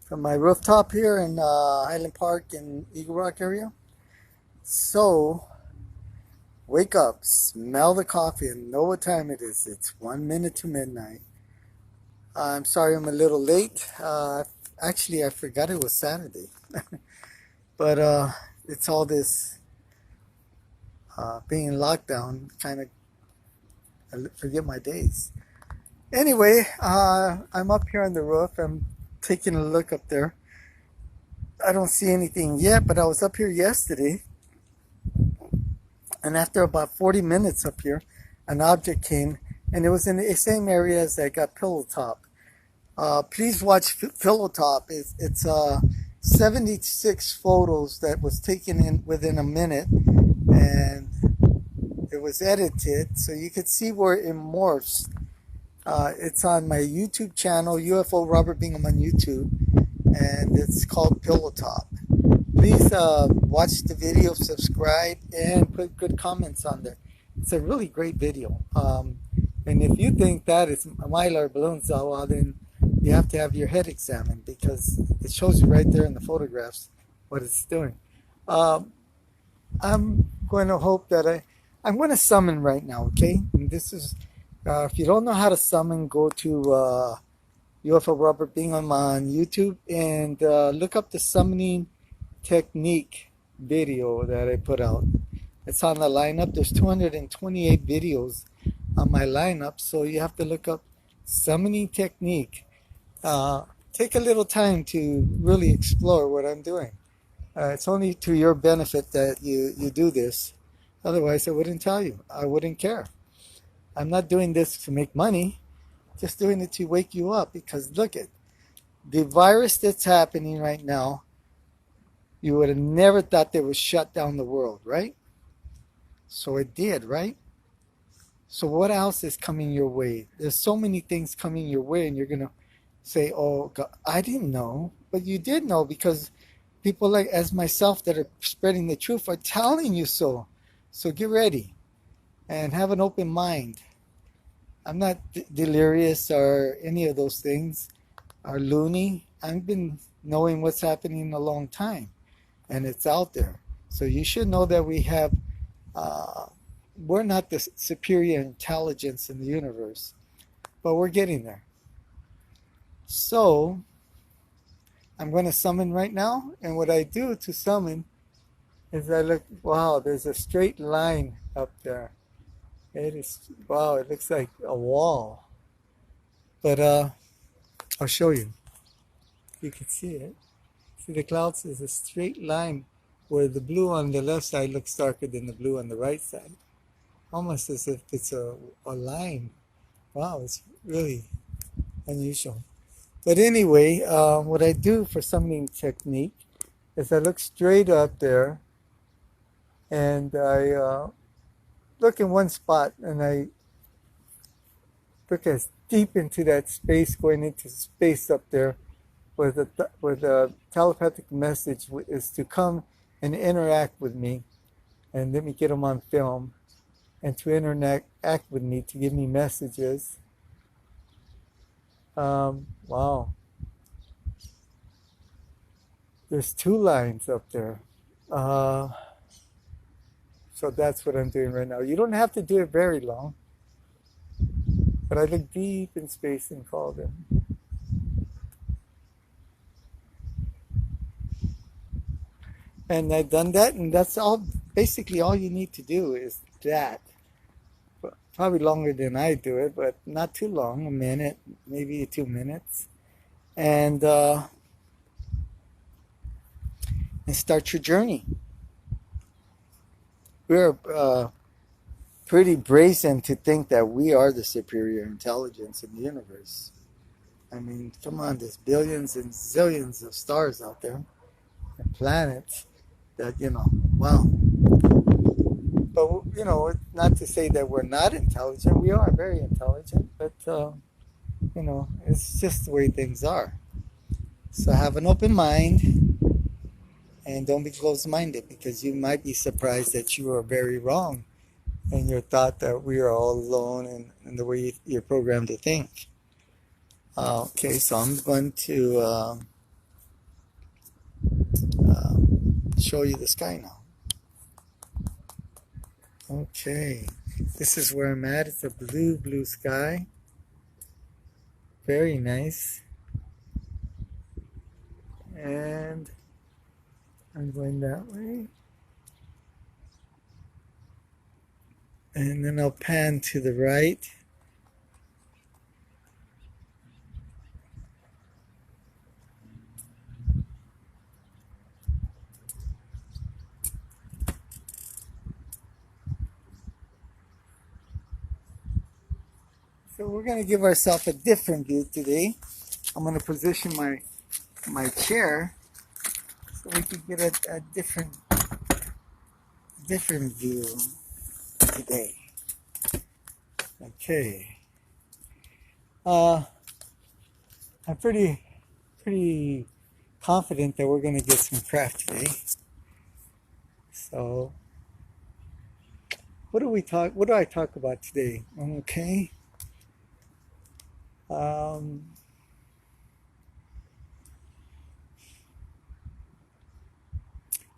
from my rooftop here in Highland Park in Eagle Rock area. So, wake up, smell the coffee, and know what time it is. It's 1 minute to midnight. I'm sorry I'm a little late. Actually, I forgot it was Saturday. But it's all this being in lockdown, kind of I forget my days. Anyway, I'm up here on the roof. I'm taking a look up there. I don't see anything yet, but I was up here yesterday. And after about 40 minutes up here, an object came, and it was in the same area as I got Pillow Top. Please watch Pillow Top. It's 76 photos that was taken in within a minute, and it was edited so you could see where it morphs. It's on my YouTube channel, UFO Robert Bingham on YouTube, and it's called Pillow Top. Please watch the video, subscribe, and put good comments on there. It's a really great video. And if you think that is mylar balloons, well, then you have to have your head examined, because it shows you right there in the photographs what it's doing. I'm going to hope that I'm going to summon right now, okay? And this is, if you don't know how to summon, go to UFO Robert Bingham on YouTube and look up the summoning technique video that I put out. It's on the lineup. There's 228 videos on my lineup, so you have to look up summoning technique. Take a little time to really explore what I'm doing. It's only to your benefit that you do this. Otherwise, I wouldn't tell you. I wouldn't care. I'm not doing this to make money. Just doing it to wake you up, because look at the virus that's happening right now. You would have never thought they would shut down the world, right? So it did, right? So what else is coming your way? There's so many things coming your way, and you're going to say, oh, God, I didn't know. But you did know, because people like as myself that are spreading the truth are telling you so. So get ready and have an open mind. I'm not delirious or any of those things, or loony. I've been knowing what's happening a long time, and it's out there. So you should know that we have, we're not the superior intelligence in the universe, but we're getting there. So I'm going to summon right now, and what I do to summon is I look, wow, there's a straight line up there. It is, wow, it looks like a wall. But I'll show you. You can see it. See the clouds? There's a straight line where the blue on the left side looks darker than the blue on the right side. Almost as if it's a line. Wow, it's really unusual. But anyway, what I do for summoning technique is I look straight up there, and I look in one spot, and I look as deep into that space, going into space up there, where the telepathic message is to come and interact with me, and let me get them on film, and to interact with me, to give me messages. Wow. There's two lines up there. So that's what I'm doing right now. You don't have to do it very long, but I look deep in space and call them. And I've done that, and that's all. Basically, all you need to do is that. Probably longer than I do it, but not too long, a minute, maybe 2 minutes. And start your journey. We're pretty brazen to think that we are the superior intelligence in the universe. I mean, come on, there's billions and zillions of stars out there, and planets that, wow. But, not to say that we're not intelligent. We are very intelligent, but, it's just the way things are. So have an open mind, and don't be closed-minded, because you might be surprised that you are very wrong in your thought that we are all alone in the way you're programmed to think. Okay, so I'm going to show you the sky now. Okay, this is where I'm at. It's a blue sky. Very nice. And I'm going that way. And then I'll pan to the right. So we're going to give ourselves a different view today. I'm going to position my chair so we can get a different view today. Okay. I'm pretty confident that we're going to get some craft today. So what do I talk about today? Okay.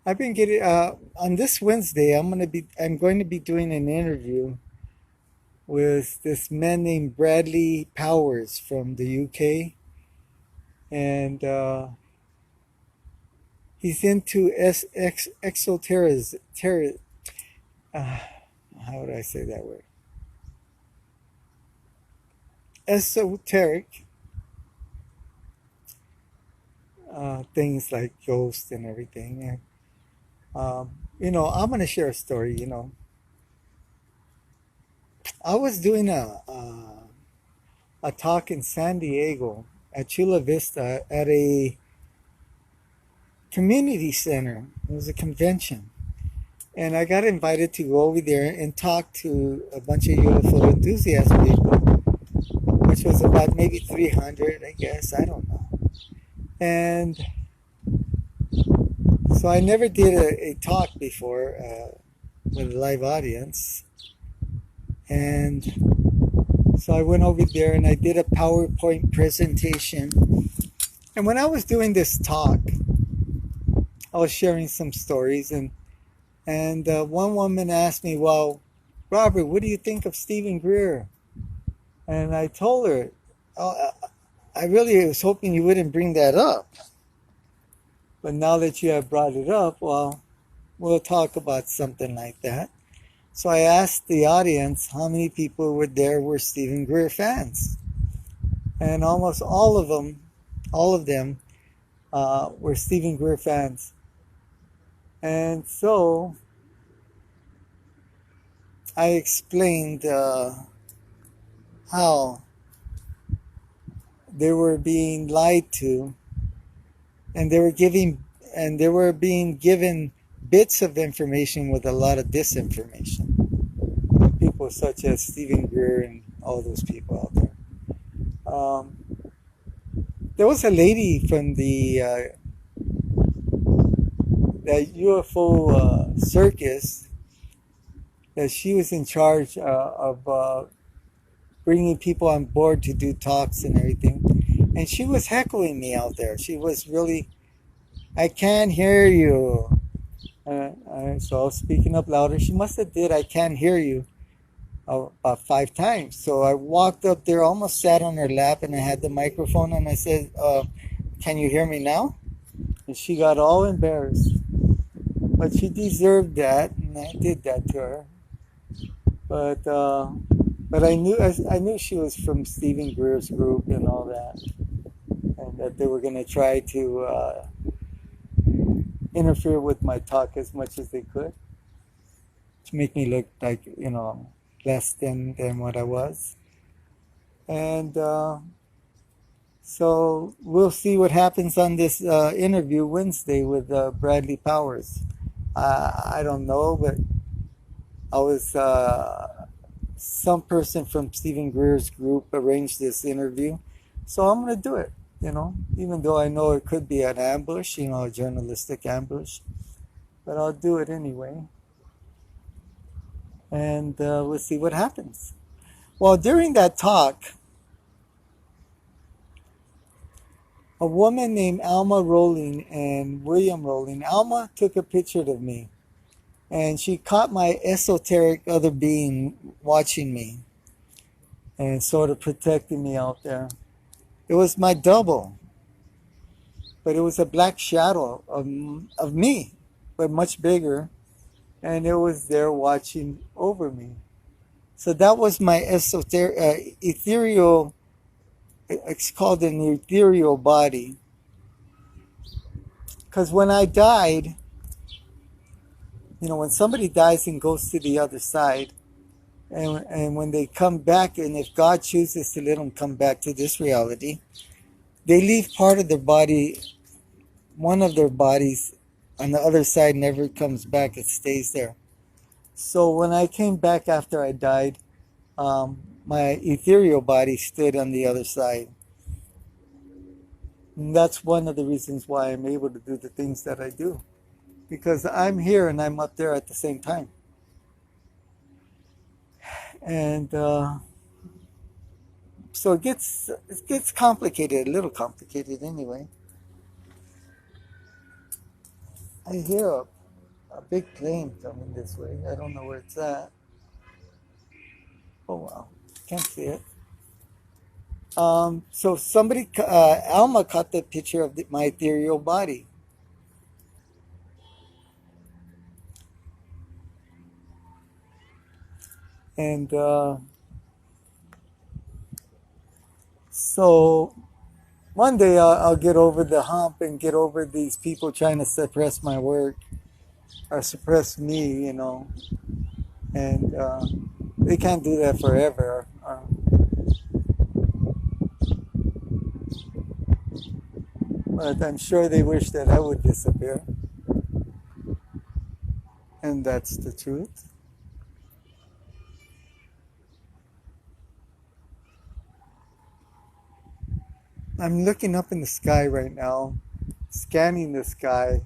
I've been getting on this Wednesday. I'm going to be doing an interview with this man named Bradley Powers from the UK, and he's into exotericism. How would I say that word? Esoteric things like ghosts and everything. And, I'm going to share a story. I was doing a talk in San Diego at Chula Vista at a community center. It was a convention. And I got invited to go over there and talk to a bunch of UFO enthusiast people, which was about maybe 300, I guess. I don't know. And so I never did a talk before with a live audience. And so I went over there and I did a PowerPoint presentation. And when I was doing this talk, I was sharing some stories, and one woman asked me, "Well, Robert, what do you think of Stephen Greer?" And I told her, I really was hoping you wouldn't bring that up. But now that you have brought it up, well, we'll talk about something like that. So I asked the audience how many people were Stephen Greer fans. And almost all of them were Stephen Greer fans. And so I explained how they were being lied to, and they were being given bits of information with a lot of disinformation. People such as Stephen Greer and all those people out there. There was a lady from the UFO circus that she was in charge of bringing people on board to do talks and everything. And she was heckling me out there. She was really, "I can't hear you." So I was speaking up louder. She must have did "I can't hear you" about 5 times. So I walked up there, almost sat on her lap, and I had the microphone, and I said, "Can you hear me now?" And she got all embarrassed. But she deserved that, and I did that to her. But I knew she was from Stephen Greer's group and all that, and that they were going to try to interfere with my talk as much as they could to make me look like, less than what I was. And so we'll see what happens on this interview Wednesday with Bradley Powers. I don't know, but I was some person from Stephen Greer's group arranged this interview, so I'm going to do it. Even though I know it could be an ambush, a journalistic ambush, but I'll do it anyway. And we'll see what happens. Well, during that talk, a woman named Alma Rowling and William Rowling. Alma took a picture of me, and she caught my esoteric other being watching me and sort of protecting me out there. It was my double, but it was a black shadow of me, but much bigger, and it was there watching over me. So that was my ethereal, it's called an ethereal body. Because when I died, when somebody dies and goes to the other side, and when they come back, and if God chooses to let them come back to this reality, they leave part of their body, one of their bodies on the other side never comes back, it stays there. So when I came back after I died, my ethereal body stood on the other side. And that's one of the reasons why I'm able to do the things that I do. Because I'm here and I'm up there at the same time. And so it gets complicated, a little complicated anyway. I hear a big plane coming this way. I don't know where it's at. Oh wow, can't see it. So somebody, Alma caught the picture of my ethereal body. And so one day I'll get over the hump and get over these people trying to suppress my work or suppress me, and they can't do that forever. But I'm sure they wish that I would disappear. And that's the truth. I'm looking up in the sky right now, scanning the sky,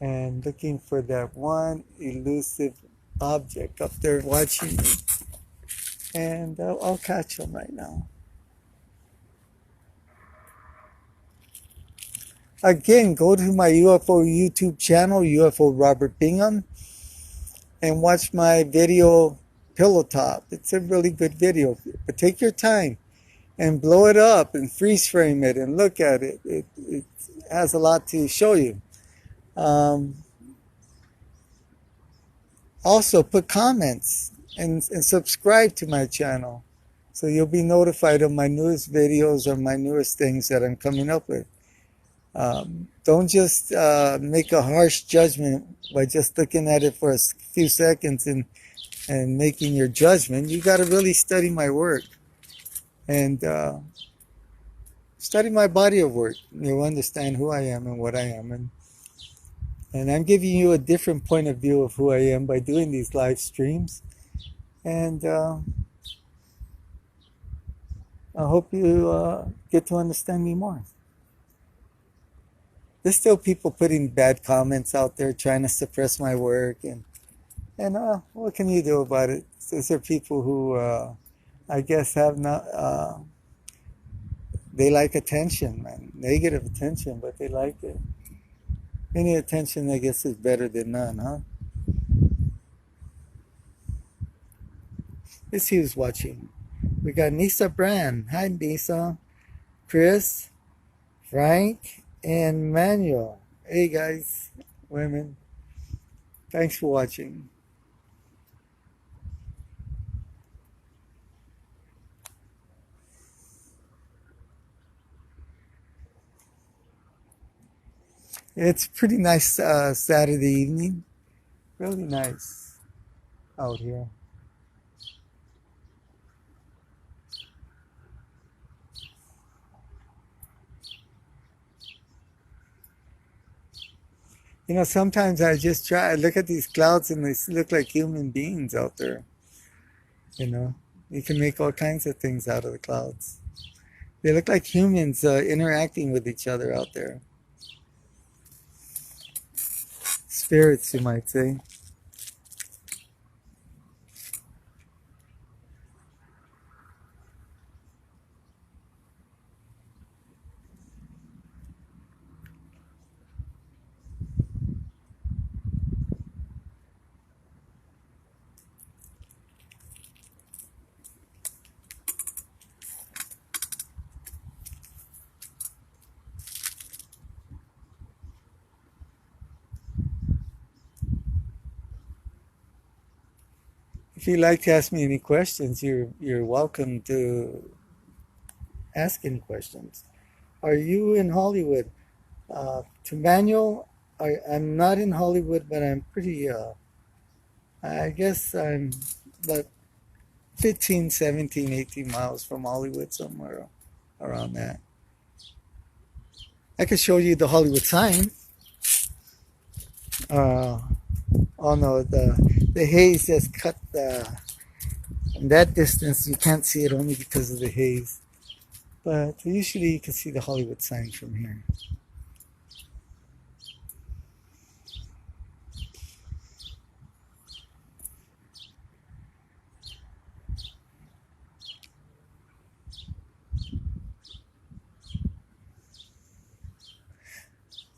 and looking for that one elusive object up there watching me. And I'll catch him right now. Again, go to my UFO YouTube channel, UFO Robert Bingham, and watch my video Pillow Top. It's a really good video. But take your time and blow it up and freeze frame it and look at it. It has a lot to show you. Also, put comments and subscribe to my channel so you'll be notified of my newest videos or my newest things that I'm coming up with. Don't just make a harsh judgment by just looking at it for a few seconds and making your judgment. You got to really study my work and study my body of work. You'll understand who I am and what I am. And I'm giving you a different point of view of who I am by doing these live streams. And I hope you get to understand me more. There's still people putting bad comments out there trying to suppress my work. And what can you do about it? Those are people who I guess have not... they like attention, man. Negative attention, but they like it. Any attention, I guess, is better than none, huh? Let's see who's watching. We got Nisa Brand. Hi, Nisa. Chris, Frank, and Manuel. Hey, guys, women. Thanks for watching. It's pretty nice Saturday evening. Really nice out here. Sometimes I just I look at these clouds and they look like human beings out there. You can make all kinds of things out of the clouds. They look like humans interacting with each other out there. Spirits, you might say. If you'd like to ask me any questions, you're welcome to ask any questions. Are you in Hollywood? To Manuel, I'm not in Hollywood, but I'm pretty, I guess I'm about 15, 17, 18 miles from Hollywood, somewhere around that. I could show you the Hollywood sign. Uh, oh no, the haze has cut in that distance. You can't see it only because of the haze. But usually you can see the Hollywood sign from here.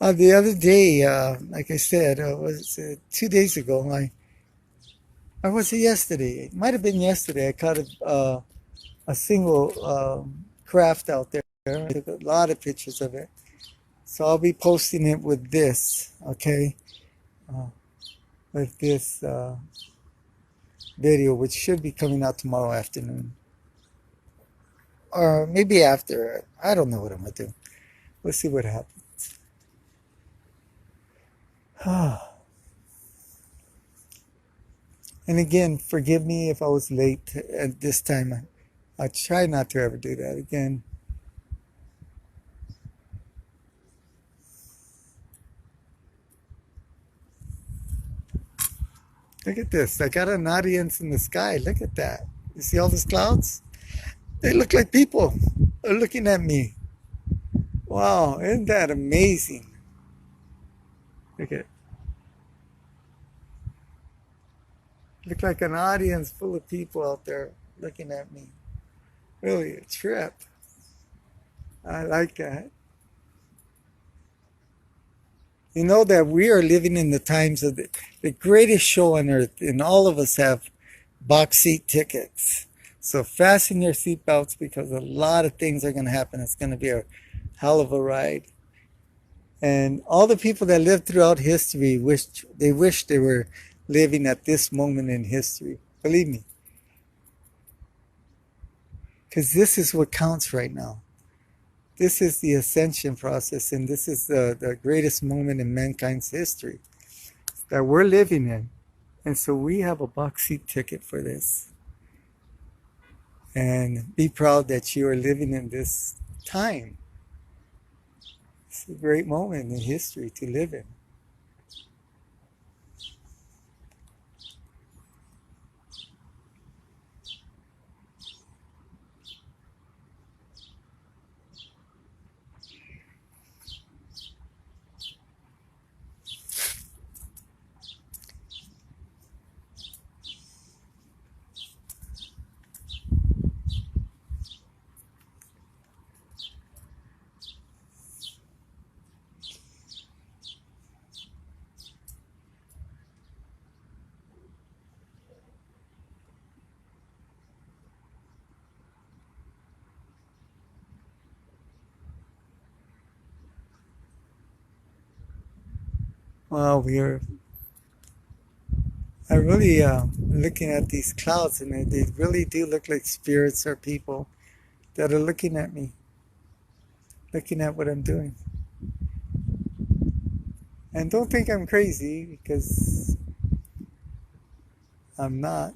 The other day, like I said, was 2 days ago. Or was it yesterday? It might have been yesterday. I caught a single craft out there. I took a lot of pictures of it. So I'll be posting it with this, okay? Uh, with this video, which should be coming out tomorrow afternoon. Or maybe after. I don't know what I'm going to do. We'll see what happens. And again, forgive me if I was late at this time. I try not to ever do that again. Look at this. I got an audience in the sky. Look at that. You see all these clouds? They look like people. They're looking at me. Wow, isn't that amazing? Look at look like an audience full of people out there looking at me. Really a trip. I like that. You know that we are living in the times of the greatest show on earth, and all of us have box seat tickets. So fasten your seatbelts because a lot of things are going to happen. It's going to be a hell of a ride. And all the people that lived throughout history wished they were living at this moment in history. Believe me. Because this is what counts right now. This is the ascension process, and this is the greatest moment in mankind's history that we're living in. And so we have a box seat ticket for this. And be proud that you are living in this time. It's a great moment in history to live in. Wow, I really looking at these clouds, and they really do look like spirits or people that are looking at me, looking at what I'm doing. And don't think I'm crazy, because I'm not.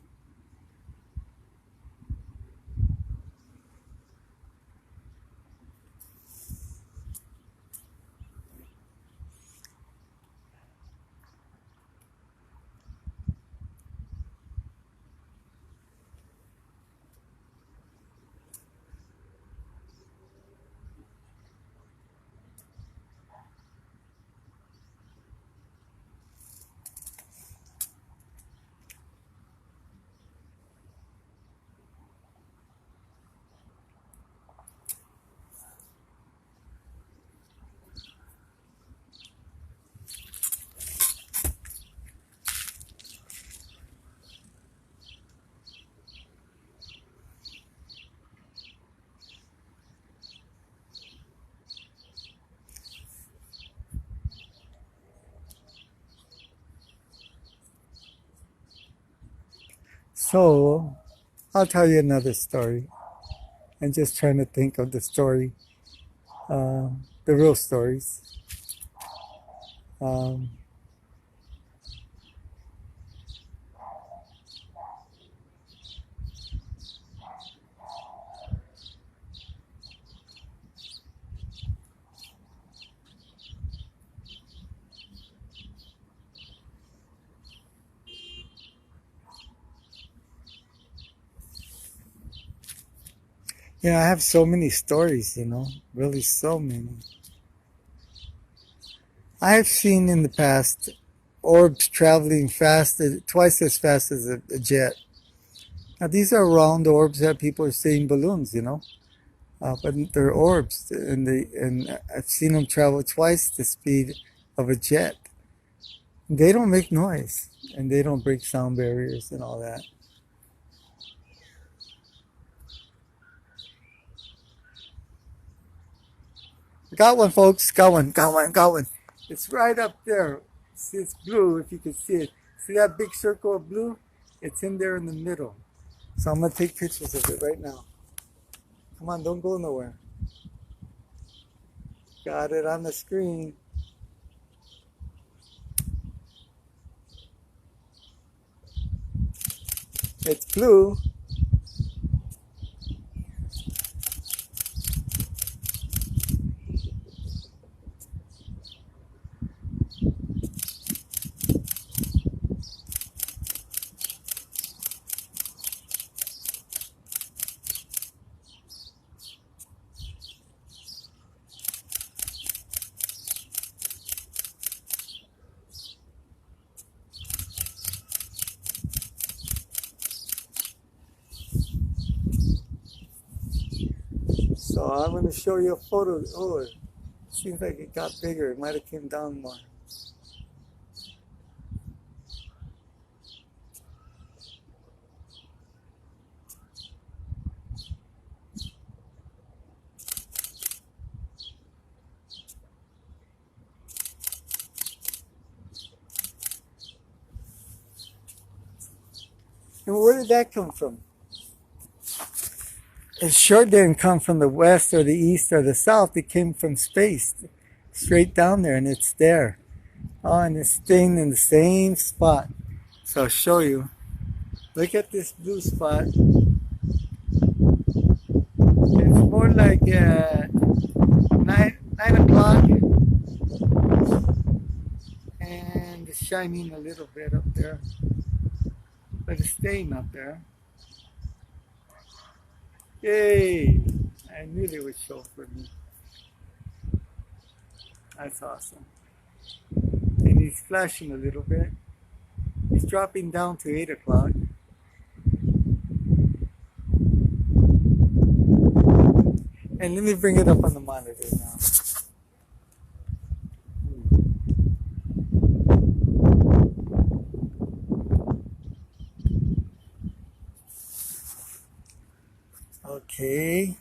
So, I'll tell you another story. I'm just trying to think of the story, the real stories. Um, I have so many stories, really so many. I have seen in the past orbs traveling fast, twice as fast as a jet. Now, these are round orbs that people are saying balloons, but they're orbs, and I've seen them travel twice the speed of a jet. They don't make noise, and they don't break sound barriers and all that. Got one, folks. Got one. Got one. Got one. It's right up there. See, it's blue. If you can see it. See that big circle of blue? It's in there in the middle. So I'm gonna take pictures of it right now. Come on, don't go nowhere. Got it on the screen. It's blue. So I'm gonna show you a photo. Oh, it seems like it got bigger. It might have came down more. And where did that come from? It sure didn't come from the west or the east or the south. It came from space, straight down there, and it's there. Oh, and it's staying in the same spot. So I'll show you. Look at this blue spot. It's more like 9 o'clock, and it's shining a little bit up there, but it's staying up there. Yay! I knew they would show for me. That's awesome. And he's flashing a little bit. He's dropping down to 8 o'clock. And let me bring it up on the monitor now. Okay.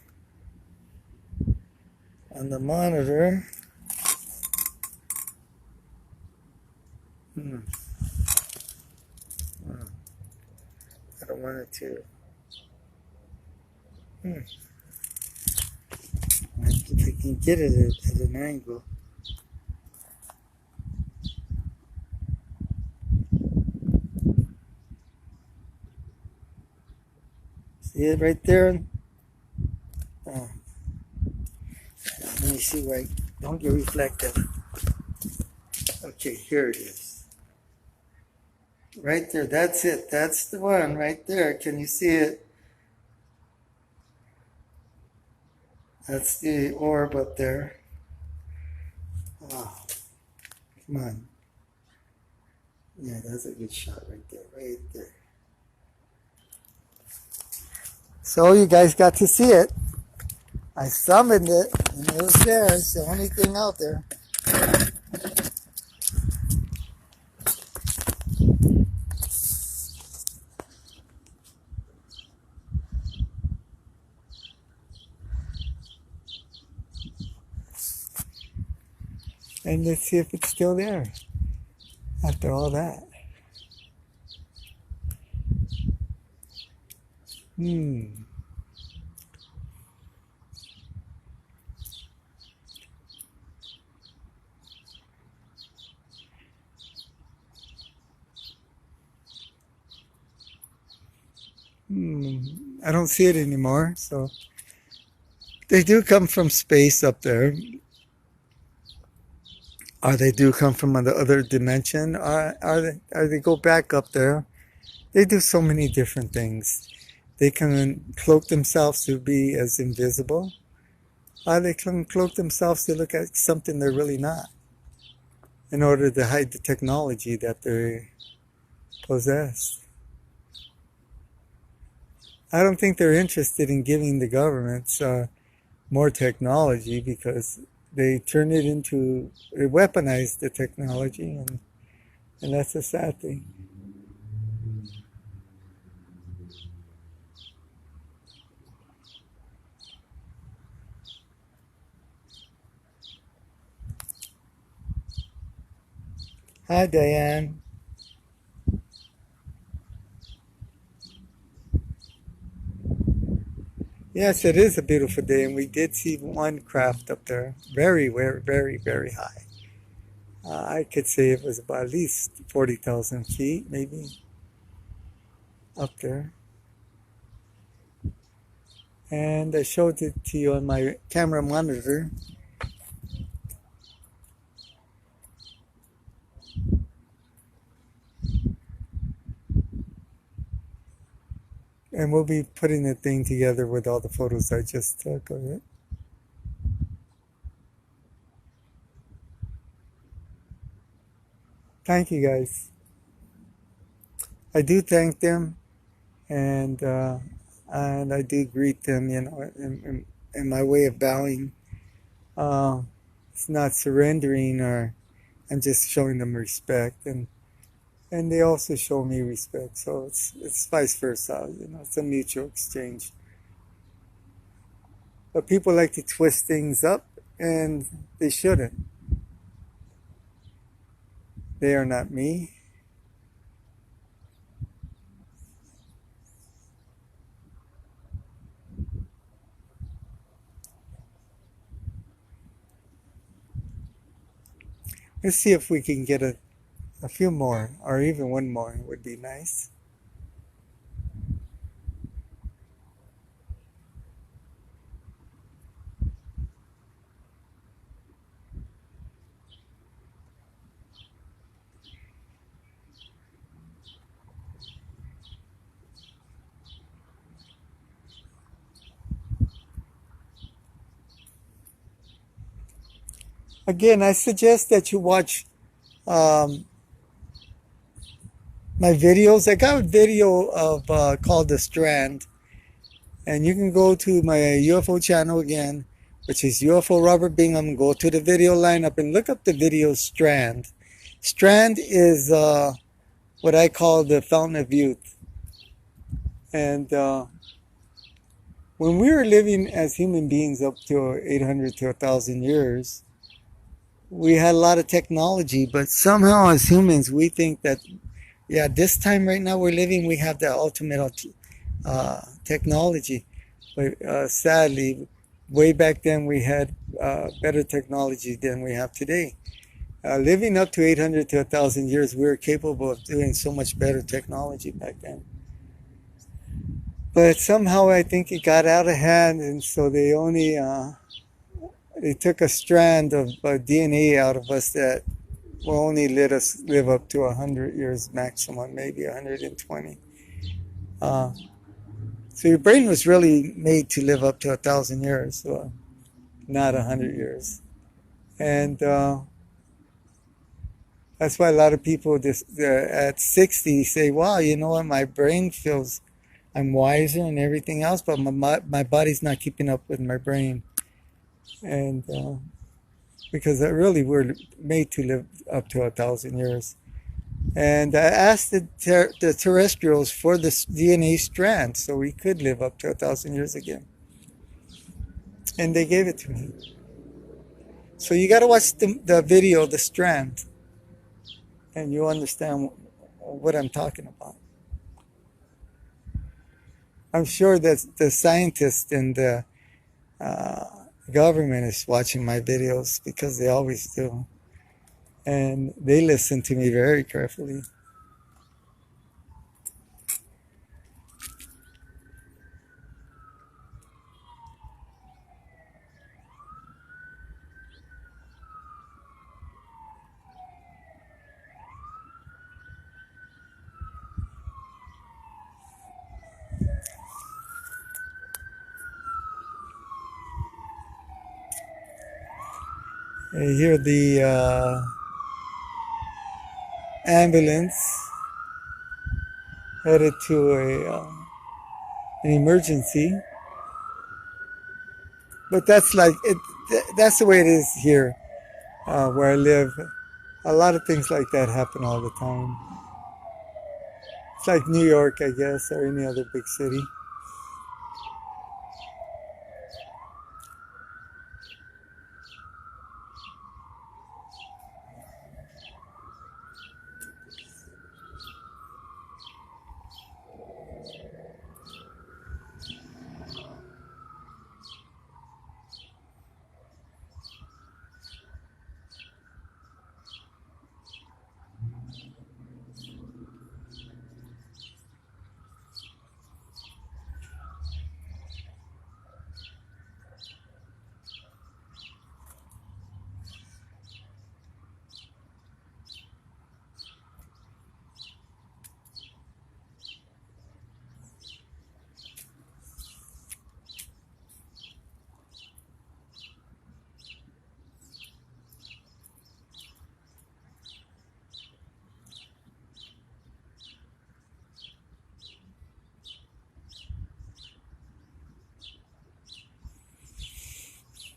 On the monitor. I don't want it to. If I can get it at an angle. See it right there? Oh. Let me see where I don't get reflective. Okay, here it is. Right there, that's it. That's the one right there. Can you see it? That's the orb up there. Oh, come on. Yeah, that's a good shot right there, right there. So you guys got to see it. I summoned it, and it was there. It's the only thing out there. And let's see if it's still there after all that. Hmm. Hmm. I don't see it anymore. So they do come from space up there, or they do come from the other dimension, or they go back up there. They do so many different things. They can cloak themselves to be as invisible, or they can cloak themselves to look at something they're really not, in order to hide the technology that they possess. I don't think they're interested in giving the governments more technology, because they turn it into, they weaponize the technology, and that's a sad thing. Hi, Diane. Yes, it is a beautiful day, and we did see one craft up there, very, very, very, very high. I could say it was about at least 40,000 feet, maybe, up there. And I showed it to you on my camera monitor. And we'll be putting the thing together with all the photos I just took of it. Thank you, guys. I do thank them, and I do greet them, in my way of bowing. Uh, it's not surrendering, or I'm just showing them respect, and they also show me respect. So it's vice versa. It's a mutual exchange. But people like to twist things up, and they shouldn't. They are not me. Let's see if we can get a few more, or even one more would be nice. Again, I suggest that you watch um, my videos. I got a video of called The Strand, and you can go to my UFO channel again, which is UFO Robert Bingham. Go to the video lineup and look up the video Strand. Strand is what I call the fountain of youth. And when we were living as human beings up to 800 to 1,000 years, we had a lot of technology, but somehow as humans, we think that, yeah, this time right now we're living, we have the ultimate technology. But sadly, way back then we had better technology than we have today. Living up to 800 to 1,000 years, we were capable of doing so much better technology back then. But somehow I think it got out of hand, and so they took a strand of DNA out of us that will only let us live up to 100 years maximum, maybe 120. Uh, so your brain was really made to live up to 1,000 years, so not 100 years. And that's why a lot of people at 60 say, wow, you know what, my brain feels I'm wiser and everything else, but my body's not keeping up with my brain. And because really we're made to live up to 1,000 years. And I asked the terrestrials for this DNA strand so we could live up to 1,000 years again. And they gave it to me. So you got to watch the video, The Strand, and you'll understand what I'm talking about. I'm sure that the scientists and the uh, government is watching my videos because they always do. And they listen to me very carefully. I hear the ambulance headed to an emergency. But that's like it. That's the way it is here where I live. A lot of things like that happen all the time. It's like New York, I guess, or any other big city.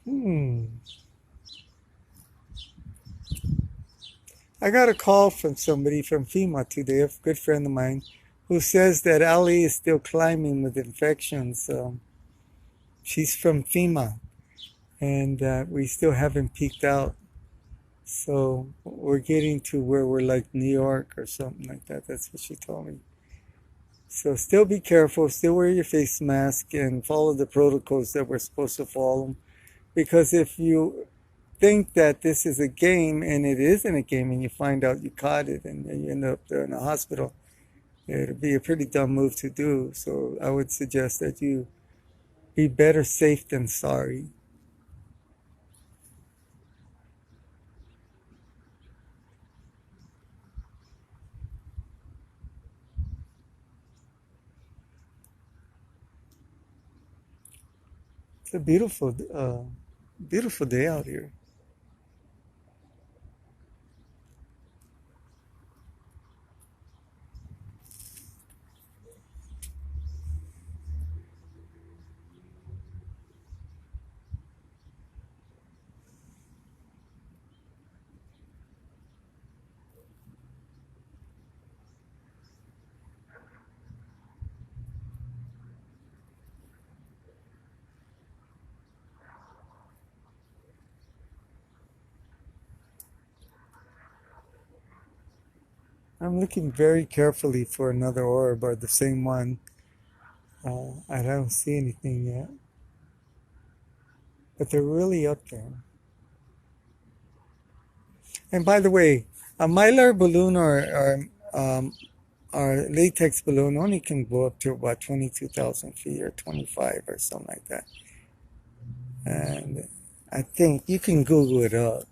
Hmm. I got a call from somebody from FEMA today, a good friend of mine, who says that LA is still climbing with infections. She's from FEMA, and we still haven't peaked out. So we're getting to where we're like New York or something like that. That's what she told me. So still be careful, still wear your face mask and follow the protocols that we're supposed to follow. Because if you think that this is a game and it isn't a game and you find out you caught it and you end up there in the hospital, it'd be a pretty dumb move to do. So I would suggest that you be better safe than sorry. It's a beautiful day out here. I'm looking very carefully for another orb or the same one. I don't see anything yet, but they're really up there. And by the way, a mylar balloon or latex balloon only can go up to about 22,000 feet or 25 or something like that. And I think you can Google it up.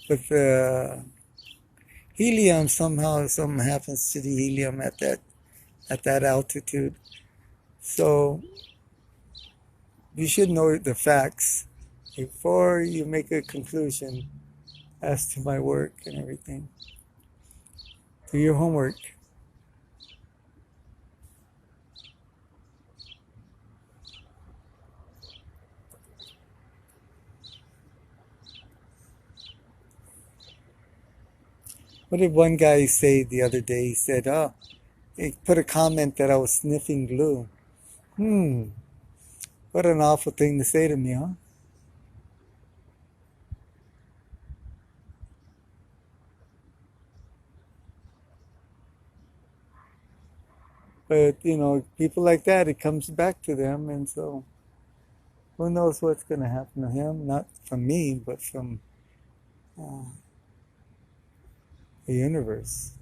But the helium, somehow something happens to the helium at that altitude. So you should know the facts before you make a conclusion as to my work and everything. Do your homework. What did one guy say the other day? He said, "Oh, he put a comment that I was sniffing glue." Hmm, what an awful thing to say to me, huh? But, you know, people like that, it comes back to them. And so who knows what's going to happen to him? Not from me, but from uh, the universe.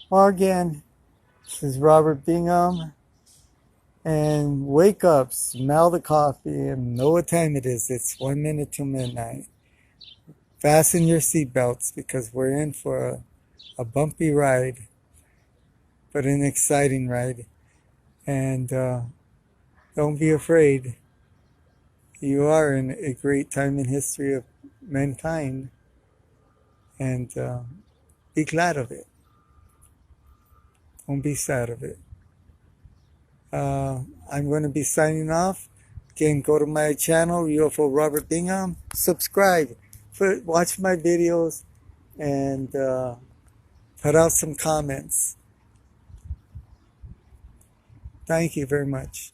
Well, again, this is Robert Bingham. And wake up, smell the coffee, and know what time it is. It's 1 minute to midnight. Fasten your seatbelts because we're in for a bumpy ride, but an exciting ride. And don't be afraid. You are in a great time in history of mankind, and be glad of it. Don't be sad of it. I'm going to be signing off. Again, go to my channel, UFO Robert Bingham. Subscribe. Watch my videos and put out some comments. Thank you very much.